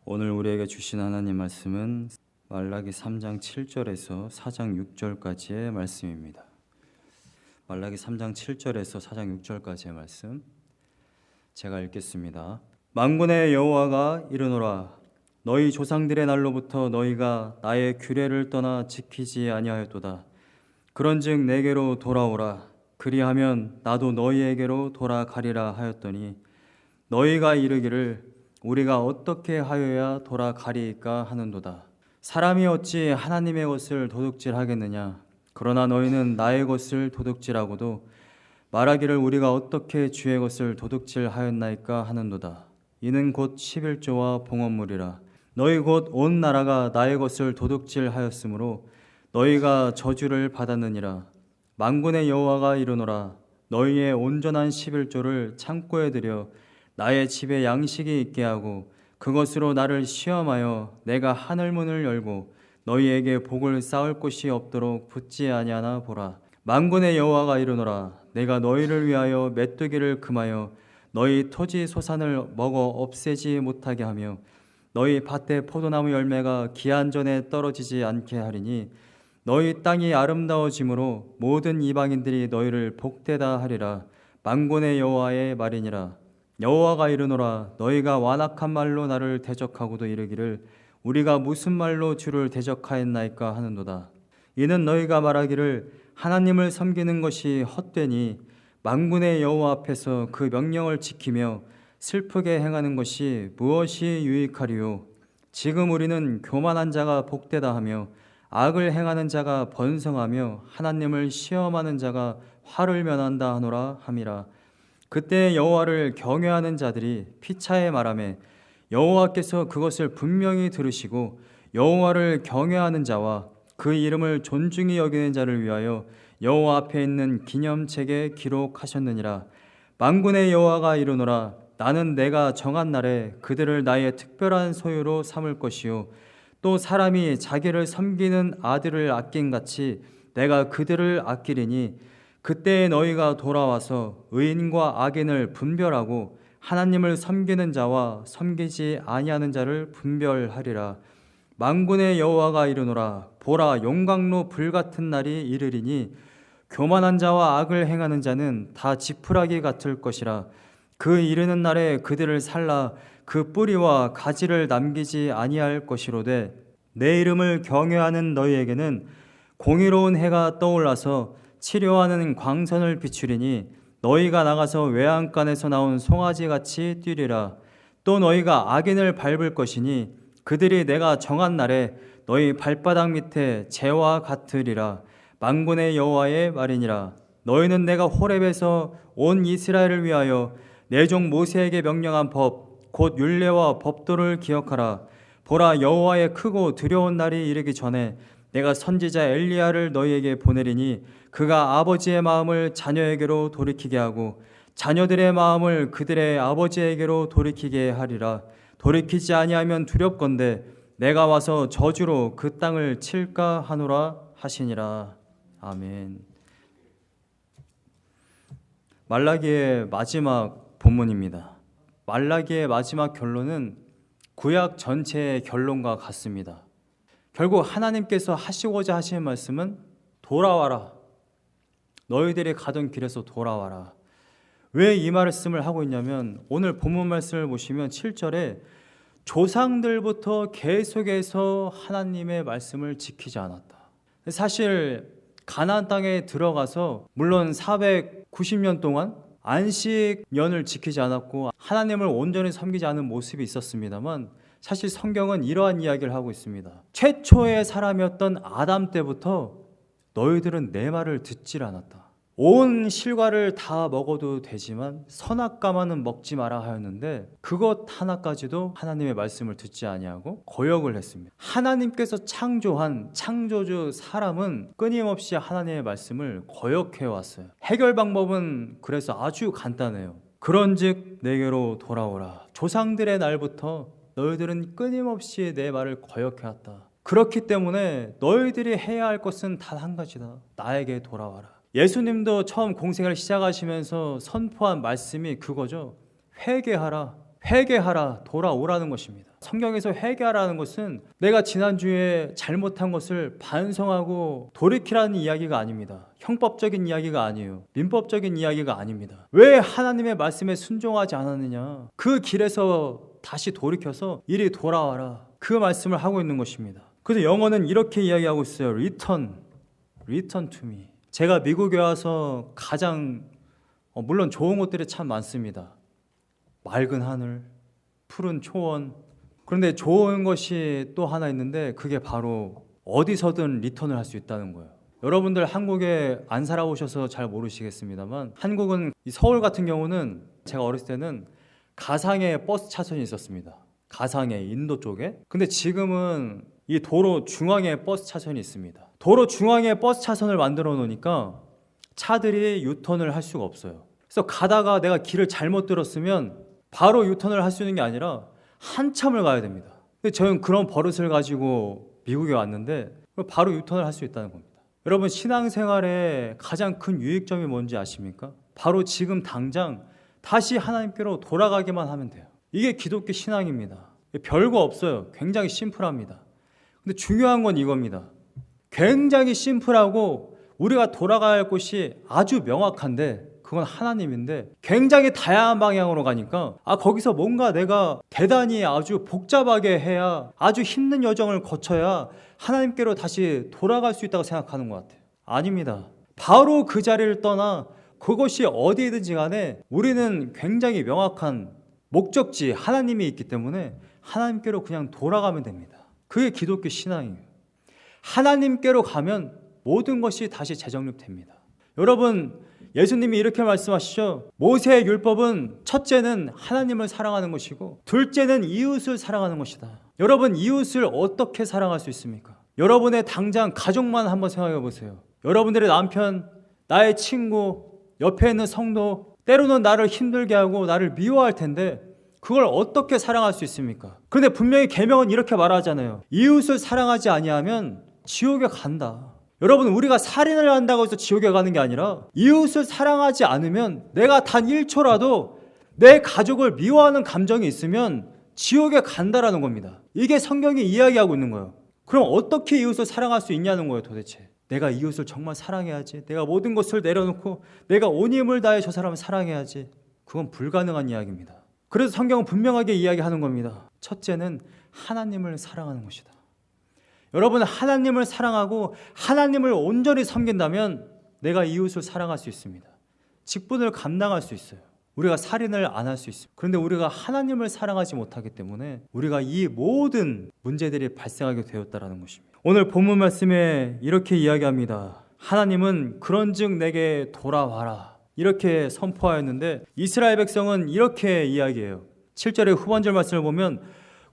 오늘 우리에게 주신 하나님 말씀은 말라기 3장 7절에서 4장 6절까지의 말씀입니다. 말라기 3장 7절에서 4장 6절까지의 말씀 제가 읽겠습니다. 만군의 여호와가 이르노라. 너희 조상들의 날로부터 너희가 나의 규례를 떠나 지키지 아니하였도다. 그런즉 내게로 돌아오라. 그리하면 나도 너희에게로 돌아가리라 하였더니 너희가 이르기를 우리가 어떻게 하여야 돌아가리이까 하는도다. 사람이 어찌 하나님의 것을 도둑질하겠느냐. 그러나 너희는 나의 것을 도둑질하고도 말하기를 우리가 어떻게 주의 것을 도둑질하였나이까 하는도다. 이는 곧 11조와 봉헌물이라. 너희 곧 온 나라가 나의 것을 도둑질하였으므로 너희가 저주를 받았느니라. 만군의 여호와가 이르노라. 너희의 온전한 11조를 창고에 들여 나의 집에 양식이 있게 하고 그것으로 나를 시험하여 내가 하늘문을 열고 너희에게 복을 쌓을 곳이 없도록 붙지 아니하나 보라. 만군의 여호와가 이르노라. 내가 너희를 위하여 메뚜기를 금하여 너희 토지 소산을 먹어 없애지 못하게 하며 너희 밭의 포도나무 열매가 기한 전에 떨어지지 않게 하리니 너희 땅이 아름다워짐으로 모든 이방인들이 너희를 복되다 하리라. 만군의 여호와의 말이니라. 여호와가 이르노라. 너희가 완악한 말로 나를 대적하고도 이르기를 우리가 무슨 말로 주를 대적하였나이까 하는도다. 이는 너희가 말하기를 하나님을 섬기는 것이 헛되니 만군의 여호와 앞에서 그 명령을 지키며 슬프게 행하는 것이 무엇이 유익하리요. 지금 우리는 교만한 자가 복되다 하며 악을 행하는 자가 번성하며 하나님을 시험하는 자가 화를 면한다 하노라 함이라. 그때 여호와를 경외하는 자들이 피차에 말하매 여호와께서 그것을 분명히 들으시고 여호와를 경외하는 자와 그 이름을 존중히 여기는 자를 위하여 여호와 앞에 있는 기념책에 기록하셨느니라. 만군의 여호와가 이르노라. 나는 내가 정한 날에 그들을 나의 특별한 소유로 삼을 것이요 또 사람이 자기를 섬기는 아들을 아낀같이 내가 그들을 아끼리니 그때에 너희가 돌아와서 의인과 악인을 분별하고 하나님을 섬기는 자와 섬기지 아니하는 자를 분별하리라. 만군의 여호와가 이르노라. 보라, 용광로 불같은 날이 이르리니 교만한 자와 악을 행하는 자는 다 지푸라기 같을 것이라. 그 이르는 날에 그들을 살라 그 뿌리와 가지를 남기지 아니할 것이로되 내 이름을 경외하는 너희에게는 공의로운 해가 떠올라서 치료하는 광선을 비추리니 너희가 나가서 외양간에서 나온 송아지같이 뛰리라. 또 너희가 악인을 밟을 것이니 그들이 내가 정한 날에 너희 발바닥 밑에 재와 같으리라. 만군의 여호와의 말이니라. 너희는 내가 호렙에서 온 이스라엘을 위하여 내 종 모세에게 명령한 법 곧 율례와 법도를 기억하라. 보라, 여호와의 크고 두려운 날이 이르기 전에 내가 선지자 엘리야를 너희에게 보내리니 그가 아버지의 마음을 자녀에게로 돌이키게 하고 자녀들의 마음을 그들의 아버지에게로 돌이키게 하리라. 돌이키지 아니하면 두렵건대 내가 와서 저주로 그 땅을 칠까 하노라 하시니라. 아멘. 말라기의 마지막 본문입니다. 말라기의 마지막 결론은 구약 전체의 결론과 같습니다. 결국 하나님께서 하시고자 하시는 말씀은 돌아와라. 너희들이 가던 길에서 돌아와라. 왜 이 말씀을 하고 있냐면 오늘 본문 말씀을 보시면 7절에 조상들부터 계속해서 하나님의 말씀을 지키지 않았다. 사실 가나안 땅에 들어가서 물론 490년 동안 안식년을 지키지 않았고 하나님을 온전히 섬기지 않은 모습이 있었습니다만 사실 성경은 이러한 이야기를 하고 있습니다. 최초의 사람이었던 아담 때부터 너희들은 내 말을 듣질 않았다. 온 실과를 다 먹어도 되지만 선악과만은 먹지 마라 하였는데 그것 하나까지도 하나님의 말씀을 듣지 아니하고 거역을 했습니다. 하나님께서 창조한 창조주 사람은 끊임없이 하나님의 말씀을 거역해 왔어요. 해결 방법은 그래서 아주 간단해요. 그런즉 내게로 돌아오라. 조상들의 날부터 너희들은 끊임없이 내 말을 거역해 왔다. 그렇기 때문에 너희들이 해야 할 것은 단 한 가지다. 나에게 돌아와라. 예수님도 처음 공생을 시작하시면서 선포한 말씀이 그거죠. 회개하라. 회개하라, 돌아오라는 것입니다. 성경에서 회개하라는 것은 내가 지난주에 잘못한 것을 반성하고 돌이키라는 이야기가 아닙니다. 형법적인 이야기가 아니에요. 민법적인 이야기가 아닙니다. 왜 하나님의 말씀에 순종하지 않았느냐? 그 길에서 다시 돌이켜서 이리 돌아와라. 그 말씀을 하고 있는 것입니다. 그래서 영어는 이렇게 이야기하고 있어요. Return to me. 제가 미국에 와서 가장 물론 좋은 곳들이 참 많습니다. 맑은 하늘, 푸른 초원. 그런데 좋은 것이 또 하나 있는데 그게 바로 어디서든 리턴을 할 수 있다는 거예요. 여러분들 한국에 안 살아오셔서 잘 모르시겠습니다만 한국은 서울 같은 경우는 제가 어렸을 때는 가상에 버스 차선이 있었습니다. 가상에 인도 쪽에. 근데 지금은 이 도로 중앙에 버스 차선이 있습니다. 도로 중앙에 버스 차선을 만들어 놓으니까 차들이 유턴을 할 수가 없어요. 그래서 가다가 내가 길을 잘못 들었으면 바로 유턴을 할 수 있는 게 아니라 한참을 가야 됩니다. 근데 저는 그런 버릇을 가지고 미국에 왔는데 바로 유턴을 할 수 있다는 겁니다. 여러분 신앙생활의 가장 큰 유익점이 뭔지 아십니까? 바로 지금 당장 다시 하나님께로 돌아가기만 하면 돼요. 이게 기독교 신앙입니다. 별거 없어요. 굉장히 심플합니다. 근데 중요한 건 이겁니다. 굉장히 심플하고 우리가 돌아가야 할 곳이 아주 명확한데 그건 하나님인데 굉장히 다양한 방향으로 가니까 거기서 뭔가 내가 대단히 아주 복잡하게 해야 아주 힘든 여정을 거쳐야 하나님께로 다시 돌아갈 수 있다고 생각하는 것 같아요. 아닙니다. 바로 그 자리를 떠나 그것이 어디든지 간에 우리는 굉장히 명확한 목적지 하나님이 있기 때문에 하나님께로 그냥 돌아가면 됩니다. 그게 기독교 신앙이에요. 하나님께로 가면 모든 것이 다시 재정립됩니다. 여러분 예수님이 이렇게 말씀하시죠. 모세의 율법은 첫째는 하나님을 사랑하는 것이고 둘째는 이웃을 사랑하는 것이다. 여러분 이웃을 어떻게 사랑할 수 있습니까? 여러분의 당장 가족만 한번 생각해 보세요. 여러분들의 남편, 나의 친구, 옆에 있는 성도 때로는 나를 힘들게 하고 나를 미워할 텐데 그걸 어떻게 사랑할 수 있습니까? 그런데 분명히 계명은 이렇게 말하잖아요. 이웃을 사랑하지 아니하면 지옥에 간다. 여러분 우리가 살인을 한다고 해서 지옥에 가는 게 아니라 이웃을 사랑하지 않으면 내가 단 1초라도 내 가족을 미워하는 감정이 있으면 지옥에 간다라는 겁니다. 이게 성경이 이야기하고 있는 거예요. 그럼 어떻게 이웃을 사랑할 수 있냐는 거예요 도대체. 내가 이웃을 정말 사랑해야지. 내가 모든 것을 내려놓고 내가 온 힘을 다해 저 사람을 사랑해야지. 그건 불가능한 이야기입니다. 그래서 성경은 분명하게 이야기하는 겁니다. 첫째는 하나님을 사랑하는 것이다. 여러분 하나님을 사랑하고 하나님을 온전히 섬긴다면 내가 이웃을 사랑할 수 있습니다. 직분을 감당할 수 있어요. 우리가 살인을 안 할 수 있습니다. 그런데 우리가 하나님을 사랑하지 못하기 때문에 우리가 이 모든 문제들이 발생하게 되었다는 것입니다. 오늘 본문 말씀에 이렇게 이야기합니다. 하나님은 그런즉 내게 돌아와라 이렇게 선포하였는데 이스라엘 백성은 이렇게 이야기해요. 7절의 후반절 말씀을 보면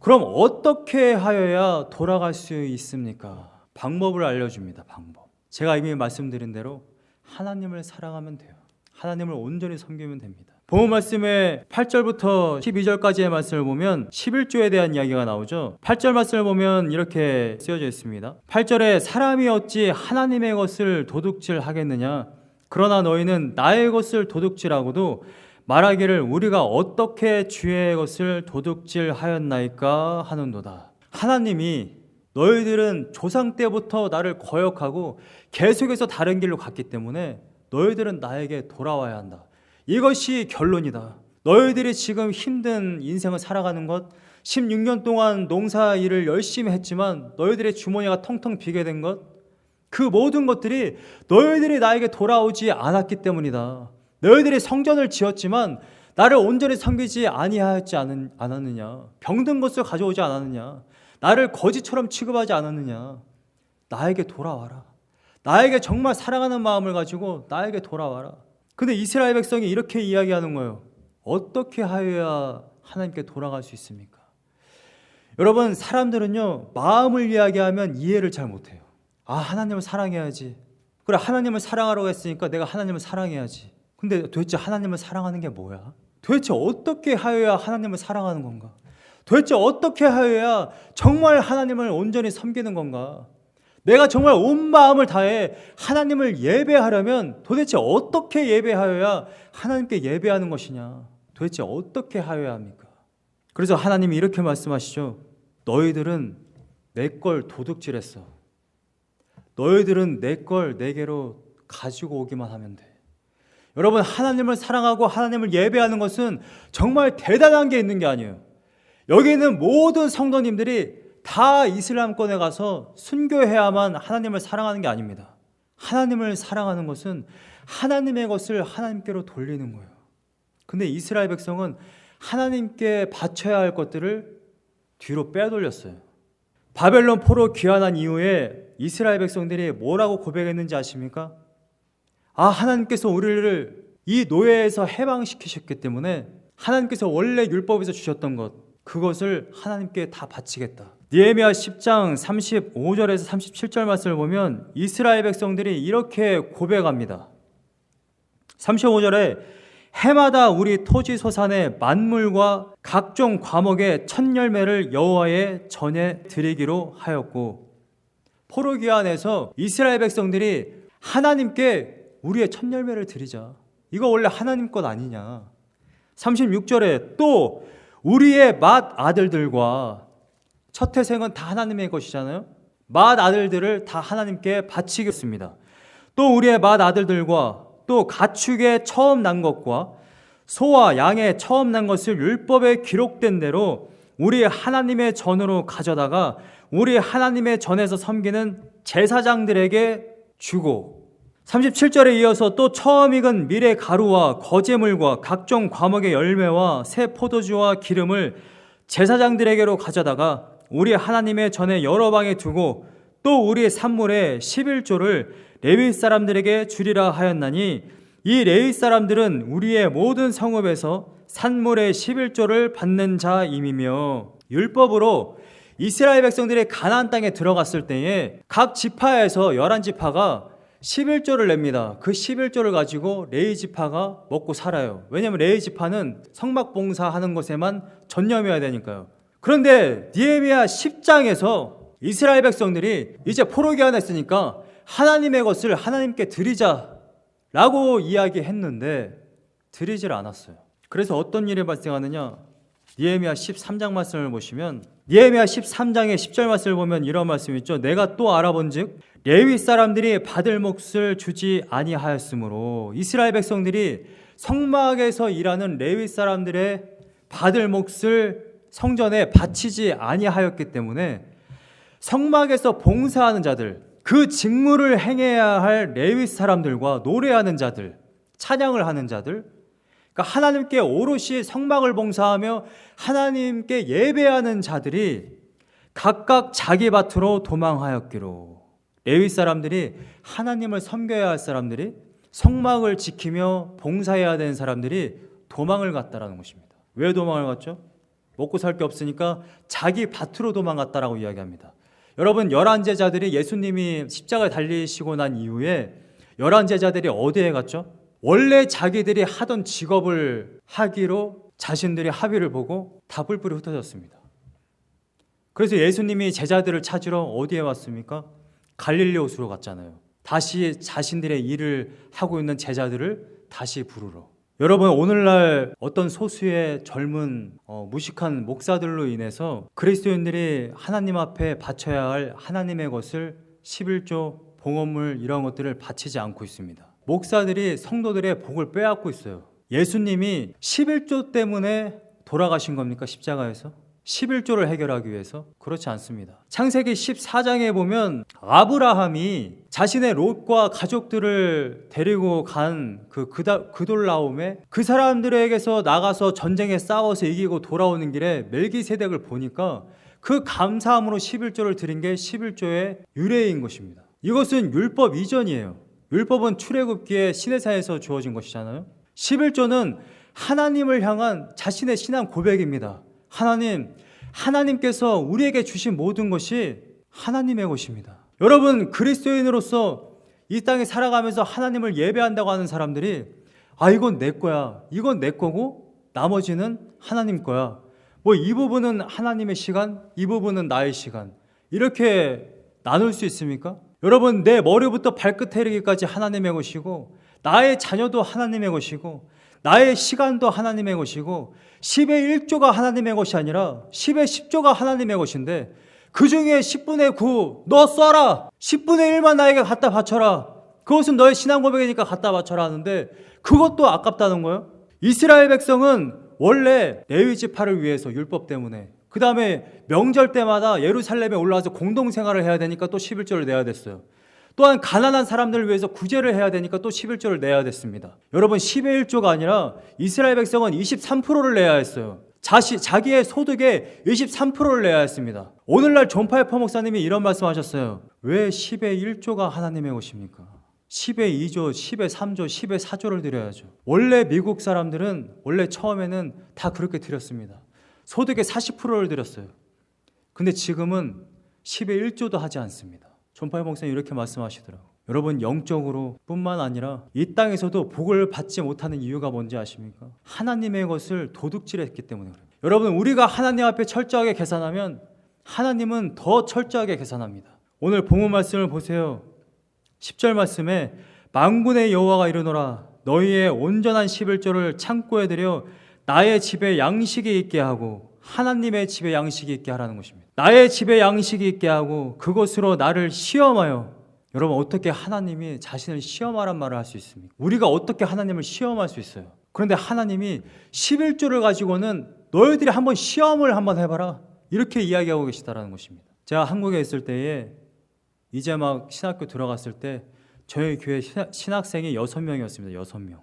그럼 어떻게 하여야 돌아갈 수 있습니까? 방법을 알려줍니다. 방법. 제가 이미 말씀드린 대로 하나님을 사랑하면 돼요. 하나님을 온전히 섬기면 됩니다. 본문 말씀에 8절부터 12절까지의 말씀을 보면 11조에 대한 이야기가 나오죠. 8절 말씀을 보면 이렇게 쓰여져 있습니다. 8절에 사람이 어찌 하나님의 것을 도둑질하겠느냐? 그러나 너희는 나의 것을 도둑질하고도 말하기를 우리가 어떻게 주의 것을 도둑질하였나이까 하는도다. 하나님이 너희들은 조상 때부터 나를 거역하고 계속해서 다른 길로 갔기 때문에 너희들은 나에게 돌아와야 한다. 이것이 결론이다. 너희들이 지금 힘든 인생을 살아가는 것 16년 동안 농사 일을 열심히 했지만 너희들의 주머니가 텅텅 비게 된 것 그 모든 것들이 너희들이 나에게 돌아오지 않았기 때문이다. 너희들이 성전을 지었지만 나를 온전히 섬기지 아니하였지 않았느냐? 병든 것을 가져오지 않았느냐? 나를 거지처럼 취급하지 않았느냐? 나에게 돌아와라. 나에게 정말 사랑하는 마음을 가지고 나에게 돌아와라. 근데 이스라엘 백성이 이렇게 이야기하는 거예요. 어떻게 하여야 하나님께 돌아갈 수 있습니까? 여러분 사람들은요 마음을 이야기하면 이해를 잘 못해요. 하나님을 사랑해야지. 그래 하나님을 사랑하라고 했으니까 내가 하나님을 사랑해야지. 근데 도대체 하나님을 사랑하는 게 뭐야? 도대체 어떻게 하여야 하나님을 사랑하는 건가? 도대체 어떻게 하여야 정말 하나님을 온전히 섬기는 건가? 내가 정말 온 마음을 다해 하나님을 예배하려면 도대체 어떻게 예배하여야 하나님께 예배하는 것이냐? 도대체 어떻게 하여야 합니까? 그래서 하나님이 이렇게 말씀하시죠. 너희들은 내 걸 도둑질했어. 너희들은 내 걸 내게로 가지고 오기만 하면 돼. 여러분, 하나님을 사랑하고 하나님을 예배하는 것은 정말 대단한 게 있는 게 아니에요. 여기 있는 모든 성도님들이 다 이슬람권에 가서 순교해야만 하나님을 사랑하는 게 아닙니다. 하나님을 사랑하는 것은 하나님의 것을 하나님께로 돌리는 거예요. 근데 이스라엘 백성은 하나님께 바쳐야 할 것들을 뒤로 빼돌렸어요. 바벨론 포로 귀환한 이후에 이스라엘 백성들이 뭐라고 고백했는지 아십니까? 하나님께서 우리를 이 노예에서 해방시키셨기 때문에 하나님께서 원래 율법에서 주셨던 것, 그것을 하나님께 다 바치겠다. 느헤미야 10장 35절에서 37절 말씀을 보면 이스라엘 백성들이 이렇게 고백합니다. 35절에 해마다 우리 토지 소산의 만물과 각종 과목의 첫 열매를 여호와의 전에 드리기로 하였고, 포로 귀환에서 이스라엘 백성들이 하나님께 우리의 첫 열매를 드리자. 이거 원래 하나님 것 아니냐. 36절에 또 우리의 맏 아들들과 첫 태생은 다 하나님의 것이잖아요. 맏 아들들을 다 하나님께 바치겠습니다. 또 우리의 맏 아들들과 또 가축의 처음 난 것과 소와 양의 처음 난 것을 율법에 기록된 대로 우리 하나님의 전으로 가져다가 우리 하나님의 전에서 섬기는 제사장들에게 주고, 37절에 이어서 또 처음 익은 밀의 가루와 거제물과 각종 과목의 열매와 새 포도주와 기름을 제사장들에게로 가져다가 우리 하나님의 전에 여러 방에 두고 또 우리 산물의 11조를 레위 사람들에게 주리라 하였나니, 이 레위 사람들은 우리의 모든 성읍에서 산물의 11조를 받는 자임이며, 율법으로 이스라엘 백성들이 가나안 땅에 들어갔을 때에 각 지파에서 11지파가 11조를 냅니다. 그 11조를 가지고 레위 지파가 먹고 살아요. 왜냐하면 레위 지파는 성막 봉사하는 것에만 전념해야 되니까요. 그런데 느헤미야 10장에서 이스라엘 백성들이 이제 포로 귀환했으니까 하나님의 것을 하나님께 드리자라고 이야기했는데 드리질 않았어요. 그래서 어떤 일이 발생하느냐? 느헤미야 13장 말씀을 보시면 느헤미야 13장의 10절 말씀을 보면 이런 말씀이 있죠. 내가 또 알아본즉 레위 사람들이 받을 몫을 주지 아니하였으므로, 이스라엘 백성들이 성막에서 일하는 레위 사람들의 받을 몫을 성전에 바치지 아니하였기 때문에 성막에서 봉사하는 자들, 그 직무를 행해야 할 레위 사람들과 노래하는 자들, 찬양을 하는 자들, 그러니까 하나님께 오롯이 성막을 봉사하며 하나님께 예배하는 자들이 각각 자기 밭으로 도망하였기로, 레위 사람들이, 하나님을 섬겨야 할 사람들이, 성막을 지키며 봉사해야 되는 사람들이 도망을 갔다라는 것입니다. 왜 도망을 갔죠? 먹고 살 게 없으니까 자기 밭으로 도망갔다라고 이야기합니다. 여러분, 11제자들이 예수님이 십자가에 달리시고 난 이후에 11제자들이 어디에 갔죠? 원래 자기들이 하던 직업을 하기로 자신들이 합의를 보고 다 뿔뿔이 흩어졌습니다. 그래서 예수님이 제자들을 찾으러 어디에 왔습니까? 갈릴리호수로 갔잖아요. 다시 자신들의 일을 하고 있는 제자들을 다시 부르러. 여러분, 오늘날 어떤 소수의 젊은 무식한 목사들로 인해서 그리스도인들이 하나님 앞에 바쳐야 할 하나님의 것을 11조, 봉헌물 이런 것들을 바치지 않고 있습니다. 목사들이 성도들의 복을 빼앗고 있어요. 예수님이 11조 때문에 돌아가신 겁니까? 십자가에서? 11조를 해결하기 위해서? 그렇지 않습니다. 창세기 14장에 보면 아브라함이 자신의 롯과 가족들을 데리고 간 그돌라움에 그 사람들에게서 나가서 전쟁에 싸워서 이기고 돌아오는 길에 멜기세덱을 보니까 그 감사함으로 11조를 드린 게 11조의 유래인 것입니다. 이것은 율법 이전이에요. 율법은 출애굽기에 시내산에서 주어진 것이잖아요. 11조는 하나님을 향한 자신의 신앙 고백입니다. 하나님께서 우리에게 주신 모든 것이 하나님의 것입니다. 여러분, 그리스도인으로서 이 땅에 살아가면서 하나님을 예배한다고 하는 사람들이 이건 내 거야, 이건 내 거고 나머지는 하나님 거야, 이 부분은 하나님의 시간, 이 부분은 나의 시간, 이렇게 나눌 수 있습니까? 여러분, 내 머리부터 발끝에 이르기까지 하나님의 것이고 나의 자녀도 하나님의 것이고 나의 시간도 하나님의 것이고 10의 1조가 하나님의 것이 아니라 10의 10조가 하나님의 것인데 그 중에 10분의 9 너 써라. 10분의 1만 나에게 갖다 바쳐라. 그것은 너의 신앙 고백이니까 갖다 바쳐라 하는데 그것도 아깝다는 거예요. 이스라엘 백성은 원래 레위 지파를 위해서 율법 때문에 그 다음에 명절 때마다 예루살렘에 올라와서 공동생활을 해야 되니까 또 11조를 내야 됐어요. 또한 가난한 사람들을 위해서 구제를 해야 되니까 또 11조를 내야 됐습니다. 여러분 10의 1조가 아니라 이스라엘 백성은 23%를 내야 했어요. 자기의 소득의 23%를 내야 했습니다. 오늘날 존 파이퍼 목사님이 이런 말씀하셨어요. 왜 10의 1조가 하나님의 것입니까? 10의 2조, 10의 3조, 10의 4조를 드려야죠. 원래 미국 사람들은 원래 처음에는 다 그렇게 드렸습니다. 소득의 40%를 드렸어요. 근데 지금은 10의 1조도 하지 않습니다. 존 파이퍼 목사님이 이렇게 말씀하시더라고요. 여러분 영적으로 뿐만 아니라 이 땅에서도 복을 받지 못하는 이유가 뭔지 아십니까? 하나님의 것을 도둑질했기 때문에 그래요. 여러분 우리가 하나님 앞에 철저하게 계산하면 하나님은 더 철저하게 계산합니다. 오늘 본문 말씀을 보세요. 10절 말씀에 만군의 여호와가 이르노라 너희의 온전한 11조를 창고에 들여 나의 집에 양식이 있게 하고 하나님의 집에 양식이 있게 하라는 것입니다. 나의 집에 양식이 있게 하고 그것으로 나를 시험하여. 여러분 어떻게 하나님이 자신을 시험하란 말을 할 수 있습니까? 우리가 어떻게 하나님을 시험할 수 있어요? 그런데 하나님이 11조를 가지고는 너희들이 한번 시험을 한번 해봐라 이렇게 이야기하고 계시다라는 것입니다. 제가 한국에 있을 때에 이제 막 신학교 들어갔을 때 저희 교회 신학생이 6명이었습니다. 6명.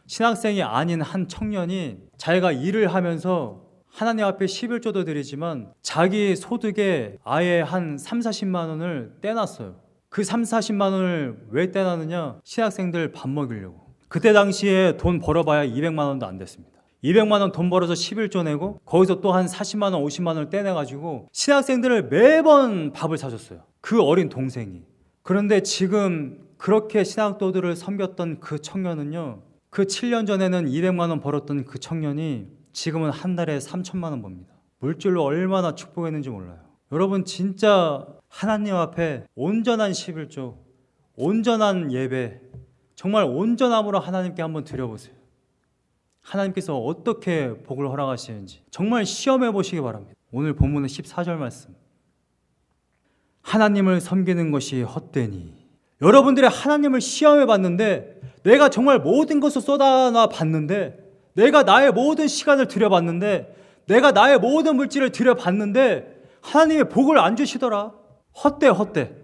신학생이 아닌 한 청년이 자기가 일을 하면서 하나님 앞에 11조도 드리지만 자기 소득에 아예 한 3, 40만 원을 떼놨어요. 그 3, 40만 원을 왜 떼놨느냐? 신학생들 밥 먹이려고. 그때 당시에 돈 벌어봐야 200만 원도 안 됐습니다. 200만 원 돈 벌어서 11조 내고 거기서 또 한 40만 원, 50만 원을 떼내가지고 신학생들을 매번 밥을 사줬어요. 그 어린 동생이. 그런데 지금 그렇게 신학도들을 섬겼던 그 청년은요, 그 7년 전에는 200만 원 벌었던 그 청년이 지금은 한 달에 3천만 원 법니다. 물질로 얼마나 축복했는지 몰라요. 여러분 진짜 하나님 앞에 온전한 11조, 온전한 예배, 정말 온전함으로 하나님께 한번 드려보세요. 하나님께서 어떻게 복을 허락하시는지 정말 시험해 보시기 바랍니다. 오늘 본문의 14절 말씀. 하나님을 섬기는 것이 헛되니. 여러분들이 하나님을 시험해 봤는데 내가 정말 모든 것을 쏟아놔 봤는데 내가 나의 모든 시간을 들여봤는데 내가 나의 모든 물질을 들여봤는데 하나님의 복을 안 주시더라. 헛돼.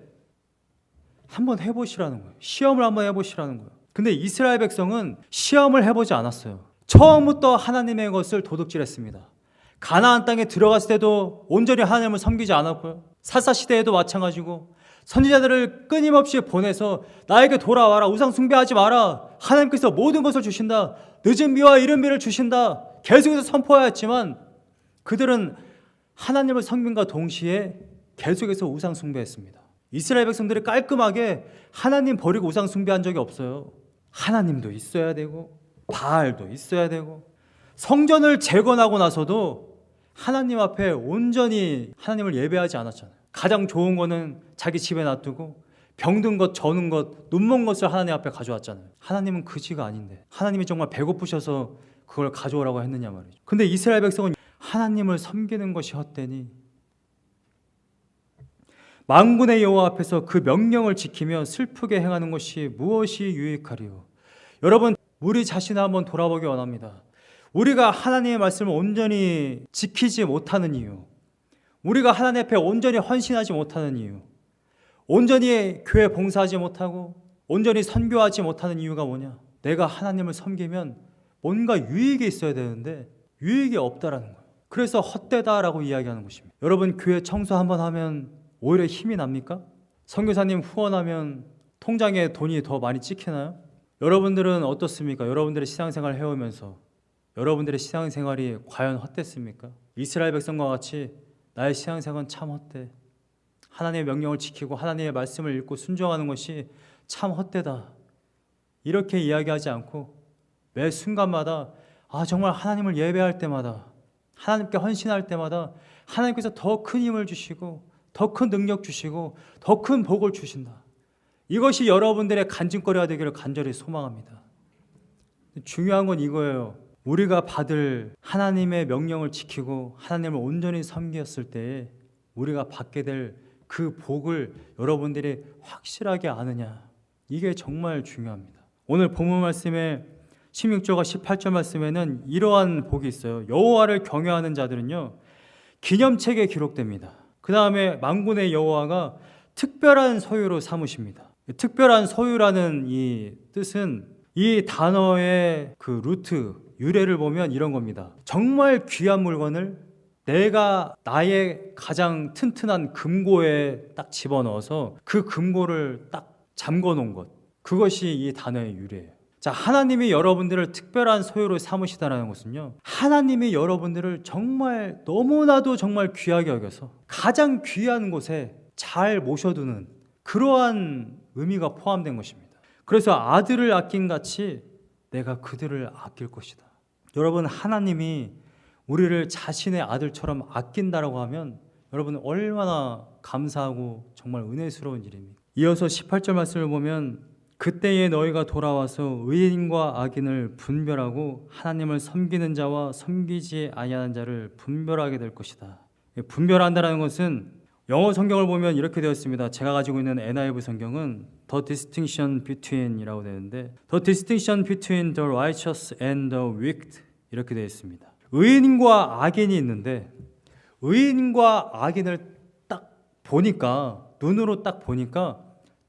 한번 해보시라는 거예요. 시험을 한번 해보시라는 거예요. 근데 이스라엘 백성은 시험을 해보지 않았어요. 처음부터 하나님의 것을 도둑질했습니다. 가나안 땅에 들어갔을 때도 온전히 하나님을 섬기지 않았고요. 사사시대에도 마찬가지고 선지자들을 끊임없이 보내서 나에게 돌아와라, 우상 숭배하지 마라, 하나님께서 모든 것을 주신다, 늦은 비와 이른 비를 주신다 계속해서 선포하였지만 그들은 하나님을 섬김과 동시에 계속해서 우상 숭배했습니다. 이스라엘 백성들이 깔끔하게 하나님 버리고 우상 숭배한 적이 없어요. 하나님도 있어야 되고 바알도 있어야 되고 성전을 재건하고 나서도 하나님 앞에 온전히 하나님을 예배하지 않았잖아요. 가장 좋은 거는 자기 집에 놔두고 병든 것, 저는 것, 눈먼 것을 하나님 앞에 가져왔잖아요. 하나님은 그지가 아닌데 하나님이 정말 배고프셔서 그걸 가져오라고 했느냐 말이죠. 근데 이스라엘 백성은 하나님을 섬기는 것이 헛되니 만군의 여호와 앞에서 그 명령을 지키며 슬프게 행하는 것이 무엇이 유익하리요. 여러분 우리 자신을 한번 돌아보기 원합니다. 우리가 하나님의 말씀을 온전히 지키지 못하는 이유, 우리가 하나님 앞에 온전히 헌신하지 못하는 이유, 온전히 교회 봉사하지 못하고 온전히 선교하지 못하는 이유가 뭐냐? 내가 하나님을 섬기면 뭔가 유익이 있어야 되는데 유익이 없다라는 거예요. 그래서 헛되다라고 이야기하는 것입니다. 여러분 교회 청소 한번 하면 오히려 힘이 납니까? 선교사님 후원하면 통장에 돈이 더 많이 찍히나요? 여러분들은 어떻습니까? 여러분들의 신앙생활을 해오면서 여러분들의 신앙생활이 과연 헛됐습니까? 이스라엘 백성과 같이 나의 신앙생활은 참 헛돼. 하나님의 명령을 지키고 하나님의 말씀을 읽고 순종하는 것이 참 헛되다. 이렇게 이야기하지 않고 매 순간마다 정말 하나님을 예배할 때마다 하나님께 헌신할 때마다 하나님께서 더 큰 힘을 주시고 더 큰 능력 주시고 더 큰 복을 주신다. 이것이 여러분들의 간증거리가 되기를 간절히 소망합니다. 중요한 건 이거예요. 우리가 받을 하나님의 명령을 지키고 하나님을 온전히 섬겼을 때 우리가 받게 될 그 복을 여러분들이 확실하게 아느냐, 이게 정말 중요합니다. 오늘 본문 말씀에 16절과 18절 말씀에는 이러한 복이 있어요. 여호와를 경외하는 자들은요 기념책에 기록됩니다. 그 다음에 만군의 여호와가 특별한 소유로 삼으십니다. 특별한 소유라는 이 뜻은 이 단어의 그 루트, 유래를 보면 이런 겁니다. 정말 귀한 물건을 내가 나의 가장 튼튼한 금고에 딱 집어넣어서 그 금고를 딱 잠궈 놓은 것, 그것이 이 단어의 유래예요. 자, 하나님이 여러분들을 특별한 소유로 삼으시다라는 것은요, 하나님이 여러분들을 정말 너무나도 정말 귀하게 여겨서 가장 귀한 곳에 잘 모셔두는 그러한 의미가 포함된 것입니다. 그래서 아들을 아낀 같이 내가 그들을 아낄 것이다. 여러분, 하나님이 우리를 자신의 아들처럼 아낀다라고 하면 여러분 얼마나 감사하고 정말 은혜스러운 일입니까? 이어서 18절 말씀을 보면 그때에 너희가 돌아와서 의인과 악인을 분별하고 하나님을 섬기는 자와 섬기지 아니하는 자를 분별하게 될 것이다. 분별한다라는 것은 영어 성경을 보면 이렇게 되어 있습니다. 제가 가지고 있는 NIV 성경은 The distinction between이라고 되는데 The distinction between the righteous and the wicked 이렇게 되어 있습니다. 의인과 악인이 있는데 의인과 악인을 딱 보니까, 눈으로 딱 보니까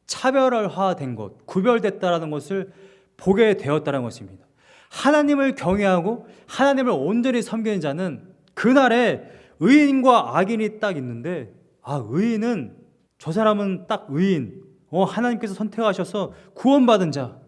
차별화된 것, 구별됐다라는 것을 보게 되었다는 것입니다. 하나님을 경외하고 하나님을 온전히 섬기는 자는 그날에 의인과 악인이 딱 있는데, 의인은 저 사람은 딱 의인, 하나님께서 선택하셔서 구원받은 자.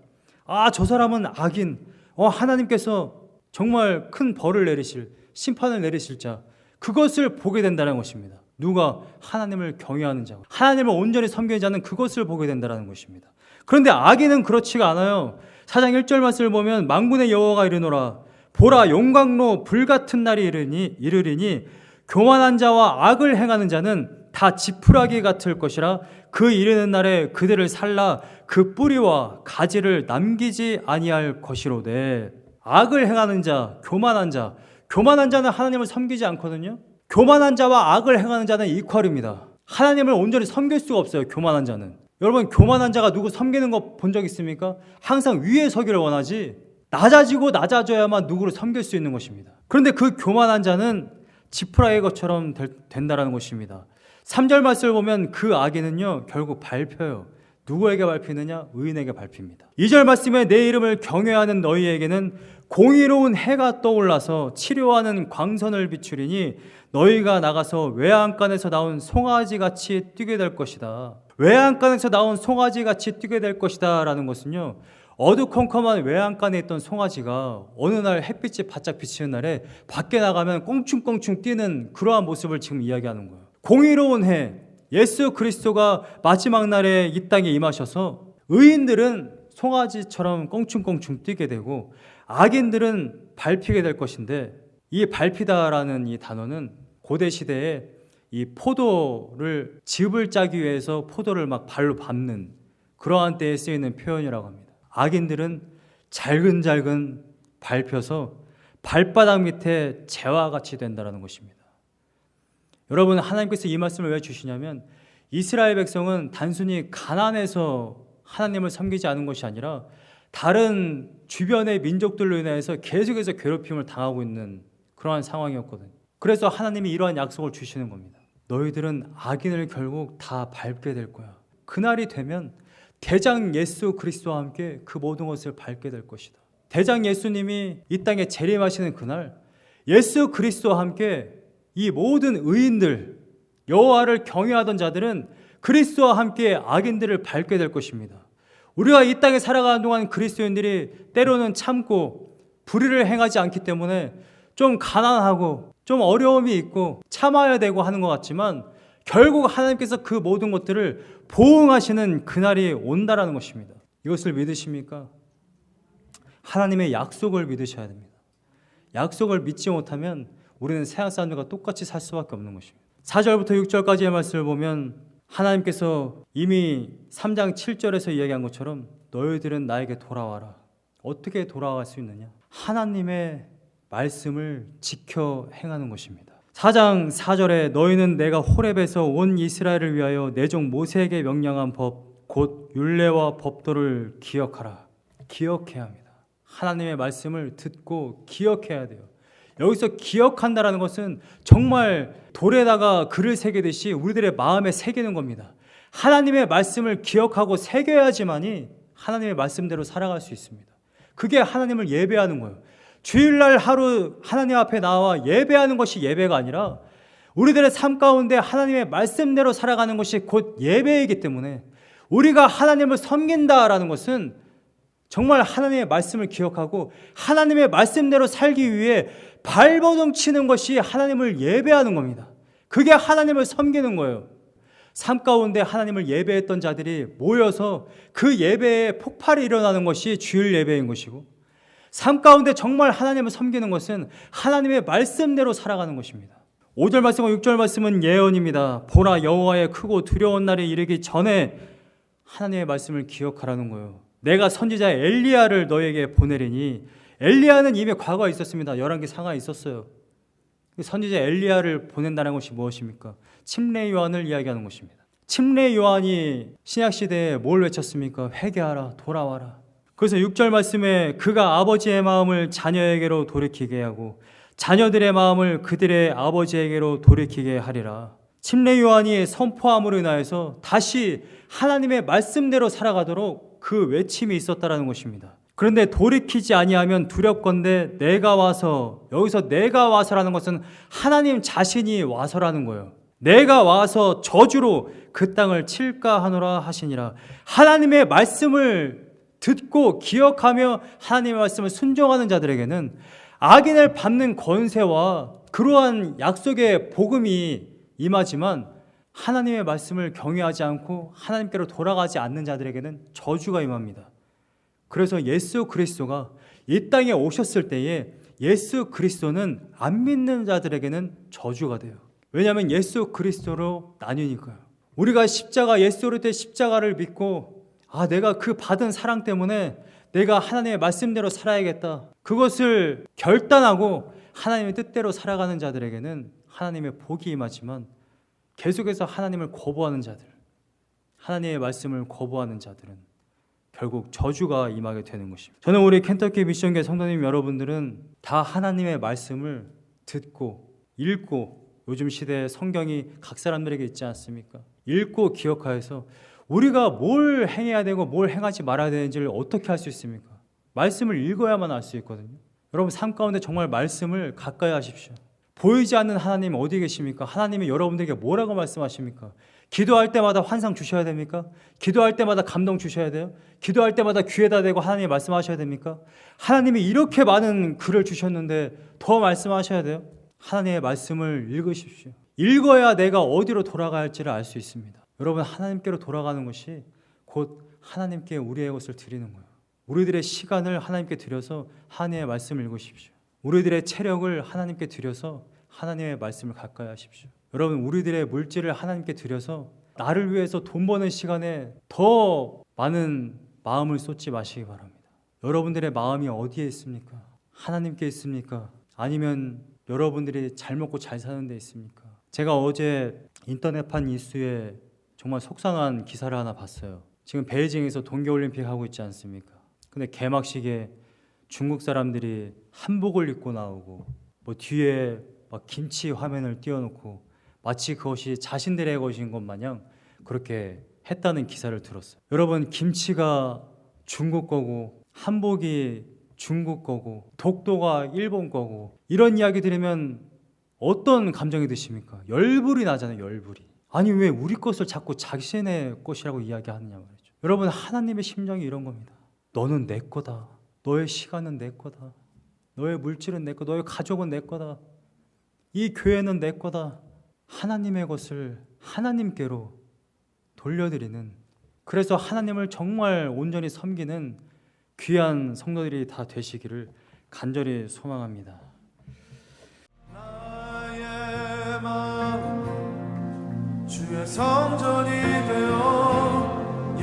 저 사람은 악인, 하나님께서 정말 큰 벌을 내리실, 심판을 내리실 자. 그것을 보게 된다는 것입니다. 누가? 하나님을 경외하는 자, 하나님을 온전히 섬기는 자는 그것을 보게 된다는 것입니다. 그런데 악인은 그렇지가 않아요. 4장 1절 말씀을 보면 만군의 여호와가 이르노라 보라 용광로 불같은 날이 이르리니 교만한 자와 악을 행하는 자는 다 지푸라기 같을 것이라 그 이르는 날에 그들을 살라 그 뿌리와 가지를 남기지 아니할 것이로되. 악을 행하는 자, 교만한 자는 하나님을 섬기지 않거든요. 교만한 자와 악을 행하는 자는 이퀄입니다. 하나님을 온전히 섬길 수가 없어요. 교만한 자는. 여러분, 교만한 자가 누구 섬기는 거 본 적 있습니까? 항상 위에 서기를 원하지 낮아져야만 누구를 섬길 수 있는 것입니다. 그런데 그 교만한 자는 지푸라기 것처럼 된다라는 것입니다. 3절 말씀을 보면 그 악인은요 결국 밟혀요. 누구에게 밟히느냐? 의인에게 밟힙니다. 2절 말씀에 내 이름을 경외하는 너희에게는 공의로운 해가 떠올라서 치료하는 광선을 비추리니 너희가 나가서 외양간에서 나온 송아지같이 뛰게 될 것이다. 외양간에서 나온 송아지같이 뛰게 될 것이다 라는 것은요, 어두컴컴한 외양간에 있던 송아지가 어느 날 햇빛이 바짝 비치는 날에 밖에 나가면 꽁충꽁충 뛰는 그러한 모습을 지금 이야기하는 거예요. 공의로운 해, 예수 그리스도가 마지막 날에 이 땅에 임하셔서 의인들은 송아지처럼 꽁충꽁충 뛰게 되고 악인들은 밟히게 될 것인데, 이 밟히다라는 이 단어는 고대 시대에 이 포도를 즙을 짜기 위해서 포도를 막 발로 밟는 그러한 때에 쓰이는 표현이라고 합니다. 악인들은 잘근잘근 밟혀서 발바닥 밑에 재와 같이 된다는 것입니다. 여러분, 하나님께서 이 말씀을 왜 주시냐면 이스라엘 백성은 단순히 가난해서 하나님을 섬기지 않은 것이 아니라 다른 주변의 민족들로 인해서 계속해서 괴롭힘을 당하고 있는 그러한 상황이었거든요. 그래서 하나님이 이러한 약속을 주시는 겁니다. 너희들은 악인을 결국 다 밟게 될 거야. 그날이 되면 대장 예수 그리스도와 함께 그 모든 것을 밟게 될 것이다. 대장 예수님이 이 땅에 재림하시는 그날 예수 그리스도와 함께 이 모든 의인들, 여호와를 경외하던 자들은 그리스도와 함께 악인들을 밟게 될 것입니다. 우리가 이 땅에 살아가는 동안 그리스도인들이 때로는 참고 불의를 행하지 않기 때문에 좀 가난하고 좀 어려움이 있고 참아야 되고 하는 것 같지만 결국 하나님께서 그 모든 것들을 보응하시는 그날이 온다라는 것입니다. 이것을 믿으십니까? 하나님의 약속을 믿으셔야 됩니다. 약속을 믿지 못하면 우리는 세상 사람들과 똑같이 살 수밖에 없는 것입니다. 4절부터 6절까지의 말씀을 보면 하나님께서 이미 3장 7절에서 이야기한 것처럼 너희들은 나에게 돌아와라. 어떻게 돌아갈 수 있느냐? 하나님의 말씀을 지켜 행하는 것입니다. 4장 4절에 너희는 내가 호렙에서 온 이스라엘을 위하여 내 종 모세에게 명령한 법 곧 율례와 법도를 기억하라. 기억해야 합니다. 하나님의 말씀을 듣고 기억해야 돼요. 여기서 기억한다라는 것은 정말 돌에다가 글을 새기듯이 우리들의 마음에 새기는 겁니다. 하나님의 말씀을 기억하고 새겨야지만이 하나님의 말씀대로 살아갈 수 있습니다. 그게 하나님을 예배하는 거예요. 주일날 하루 하나님 앞에 나와 예배하는 것이 예배가 아니라 우리들의 삶 가운데 하나님의 말씀대로 살아가는 것이 곧 예배이기 때문에 우리가 하나님을 섬긴다라는 것은 정말 하나님의 말씀을 기억하고 하나님의 말씀대로 살기 위해 발버둥 치는 것이 하나님을 예배하는 겁니다. 그게 하나님을 섬기는 거예요. 삶 가운데 하나님을 예배했던 자들이 모여서 그 예배에 폭발이 일어나는 것이 주일 예배인 것이고, 삶 가운데 정말 하나님을 섬기는 것은 하나님의 말씀대로 살아가는 것입니다. 5절 말씀과 6절 말씀은 예언입니다. 보라, 여호와의 크고 두려운 날이 이르기 전에 하나님의 말씀을 기억하라는 거예요. 내가 선지자 엘리야를 너에게 보내리니, 엘리야는 이미 과거에 있었습니다. 11개 상하에 있었어요. 선지자 엘리야를 보낸다는 것이 무엇입니까? 침례 요한을 이야기하는 것입니다. 침례 요한이 신약시대에 뭘 외쳤습니까? 회개하라, 돌아와라. 그래서 6절 말씀에 그가 아버지의 마음을 자녀에게로 돌이키게 하고 자녀들의 마음을 그들의 아버지에게로 돌이키게 하리라. 침례 요한이 선포함으로 인하여서 다시 하나님의 말씀대로 살아가도록 그 외침이 있었다라는 것입니다. 그런데 돌이키지 아니하면 두렵건대 내가 와서, 여기서 내가 와서라는 것은 하나님 자신이 와서라는 거예요. 내가 와서 저주로 그 땅을 칠까 하노라 하시니라. 하나님의 말씀을 듣고 기억하며 하나님의 말씀을 순종하는 자들에게는 악인을 밟는 권세와 그러한 약속의 복음이 임하지만 하나님의 말씀을 경외하지 않고 하나님께로 돌아가지 않는 자들에게는 저주가 임합니다. 그래서 예수 그리스도가 이 땅에 오셨을 때에 예수 그리스도는 안 믿는 자들에게는 저주가 돼요. 왜냐하면 예수 그리스도로 나뉘니까요. 우리가 십자가, 예수 그리스도의 십자가를 믿고 내가 그 받은 사랑 때문에 내가 하나님의 말씀대로 살아야겠다, 그것을 결단하고 하나님의 뜻대로 살아가는 자들에게는 하나님의 복이 임하지만 계속해서 하나님을 거부하는 자들, 하나님의 말씀을 거부하는 자들은 결국 저주가 임하게 되는 것입니다. 저는 우리 켄터키 미션교회 성도님 여러분들은 다 하나님의 말씀을 듣고 읽고, 요즘 시대에 성경이 각 사람들에게 있지 않습니까? 읽고 기억하여서 우리가 뭘 행해야 되고 뭘 행하지 말아야 되는지를 어떻게 할 수 있습니까? 말씀을 읽어야만 알 수 있거든요. 여러분 삶 가운데 정말 말씀을 가까이 하십시오. 보이지 않는 하나님 어디 계십니까? 하나님이 여러분들에게 뭐라고 말씀하십니까? 기도할 때마다 환상 주셔야 됩니까? 기도할 때마다 감동 주셔야 돼요? 기도할 때마다 귀에다 대고 하나님 말씀하셔야 됩니까? 하나님이 이렇게 많은 글을 주셨는데 더 말씀하셔야 돼요? 하나님의 말씀을 읽으십시오. 읽어야 내가 어디로 돌아가야 할지를 알 수 있습니다. 여러분, 하나님께로 돌아가는 것이 곧 하나님께 우리의 것을 드리는 거예요. 우리들의 시간을 하나님께 드려서 하나님의 말씀을 읽으십시오. 우리들의 체력을 하나님께 드려서 하나님의 말씀을 가까이 하십시오. 여러분, 우리들의 물질을 하나님께 드려서 나를 위해서 돈 버는 시간에 더 많은 마음을 쏟지 마시기 바랍니다. 여러분들의 마음이 어디에 있습니까? 하나님께 있습니까? 아니면 여러분들이 잘 먹고 잘 사는 데 있습니까? 제가 어제 인터넷판 이슈에 정말 속상한 기사를 하나 봤어요. 지금 베이징에서 동계올림픽 하고 있지 않습니까? 근데 개막식에 중국 사람들이 한복을 입고 나오고 뒤에 막 김치 화면을 띄워놓고 마치 그것이 자신들의 것인 것 마냥 그렇게 했다는 기사를 들었어요. 여러분, 김치가 중국 거고 한복이 중국 거고 독도가 일본 거고 이런 이야기 들으면 어떤 감정이 드십니까? 열불이 나잖아요. 열불이. 아니 왜 우리 것을 자꾸 자신의 것이라고 이야기하느냐 말이죠. 여러분, 하나님의 심정이 이런 겁니다. 너는 내 거다. 너의 시간은 내 거다. 너의 물질은 내 거다. 너의 가족은 내 거다. 이 교회는 내 거다. 하나님의 것을 하나님께로 돌려드리는, 그래서 하나님을 정말 온전히 섬기는 귀한 성도들이 다 되시기를 간절히 소망합니다. 나의 마음 주의 성전이 되어